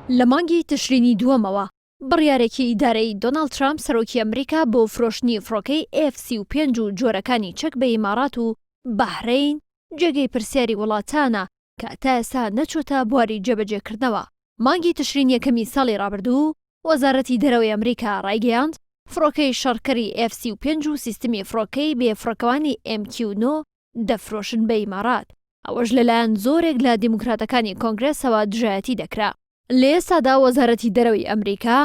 لە مانگی تشرینی دووەمەوە بڕیارێکی ئیدارەی دۆناڵد ترامپ سەرۆکی ئەمریکا بۆ فرۆشتنی فڕۆکەی F-35 و جۆرەکانی چەک بە ئیمارات و بەحرەین جێگەی پرسیاری وڵاتانە کە تا ئێستا نەچۆتە بواری جێبەجێکردنەوە. مانگی تشرین یەکەمی ساڵی ڕابردوو وەزارەتی دەرەوەی ئەمریکا ڕایگەیاند فڕۆکەی شەڕکەری F-35 و سیستمی فڕۆکەی بێفڕۆکەوانی MQ-9 دەفرۆشن بە ئیمارات. ئەوەش لەلایەن زۆرێک لە دیموکراتەکانی کۆنگرێسەوە دژایەتی دەکرا. لە ئێستادا وەزارەتی دەرەوەی ئەمریکا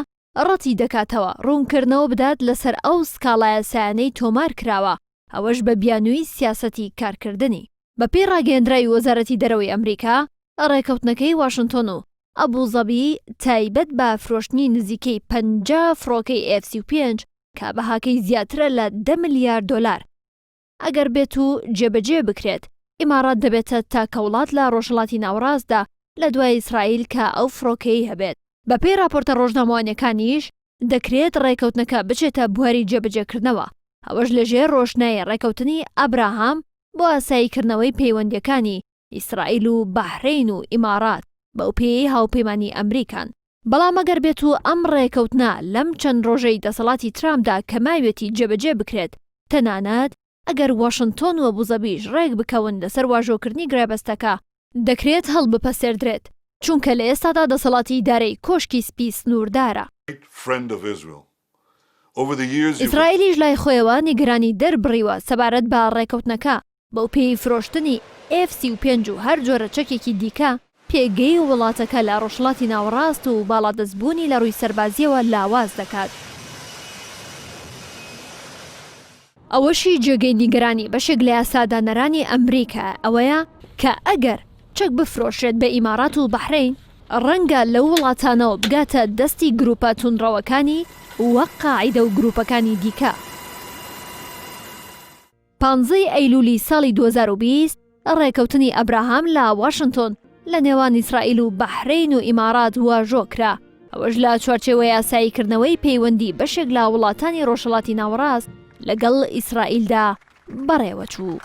ڕەتی دەکاتەوە ڕوونکردنەوە بدات لەسەر ئەو سکاڵایە سایانەی تۆمار کراوە، ئەوەش بە بیانووی سیاسەتی کارکردنی. بەپێی ڕاگەیەندراوی وەزارەتی دەرەوەی ئەمریکا ڕێکەوتنەکەی واشنتۆن و ئەبوزەبی تایبەت بە فرۆشتنی نزیکەی 50 فڕۆکەی F-35 کە بەهاکەی زیاترە لە 10 ملیار دۆلار ئەگەر بێت و جێبەجێ بکرێت، ئیمارات دەبێتە تاکە وڵات لە ڕۆژهەڵاتی ناوەڕاستدا لە دوای ئیسرائیل کە ئەو فڕۆکەی هەبێت. بەپێی راپۆرتە ڕۆژنامەوانیەکانیش دەکرێت ڕێکەوتنەکە بچێتە بواری جێبەجێکردنەوە، ئەوەش لەژێر ڕۆشنای ڕێکەوتنی ئەبراهام بۆ ئاساییکردنەوەی پەیوەندیەکانی ئیسرائیل و بەحرەین و ئیمارات بەو پێی هاوپەیمانی ئەمریکان. بەڵام ئەگەر بێت و ئەم ڕێکەوتنە لەم چەند ڕۆژەی دەسەڵاتی ترامپدا کە ماوێتی جێبەجێ بکرێت، تەنانەت ئەگەر واشنتۆن و ئەبوزەبیش ڕێک بکەون لەسەر واژۆکردنی گرێبەستەکە دەکرێت هەڵبپەسێردرێت، چونکە لە ئێستادا دەسەڵاتی ئیدارەی کۆشکی سپی سنووردارە. ئیسرائیلیش لای خۆیەوە نیگەرانی دەربڕیوە سەبارەت بە ڕێکەوتنەکە بەو پێی فرۆشتنی F-35 و هەر جۆرە چەکێکی دیکە پێگەی وڵاتەکە لە ڕۆژهەڵاتی ناوەڕاست و باڵادەستبوونی لە ڕووی سەربازیەوە لاواز دەکات. ئەوەشی جێگەی نیگەرانی بەشێک لە یاسادانەرانی ئەمریکا ئەوەیە کە ئەگەر چەک بفرۆشێت بە ئیمارات و بەحرەین، ڕەنگە لەو وڵاتانەوە بگاتە دەستی گروپە تونڕەوەکانی وەک قاعیدە و گروپەکانی دیکە. 15 ئەیلولی ساڵی 2020 ڕێکەوتنی ئەبراهام لە واشنتۆن لە نێوان ئیسرائیل و بەحرەین و ئیمارات واژۆ کرا، ئەوەش لە چوارچێوەی یاساییکردنەوەی پەیوەندی بەشێک لە وڵاتانی ڕۆژهەڵاتی ناوەڕاست لەگەڵ ئیسرائیلدا بەڕێوە چوو.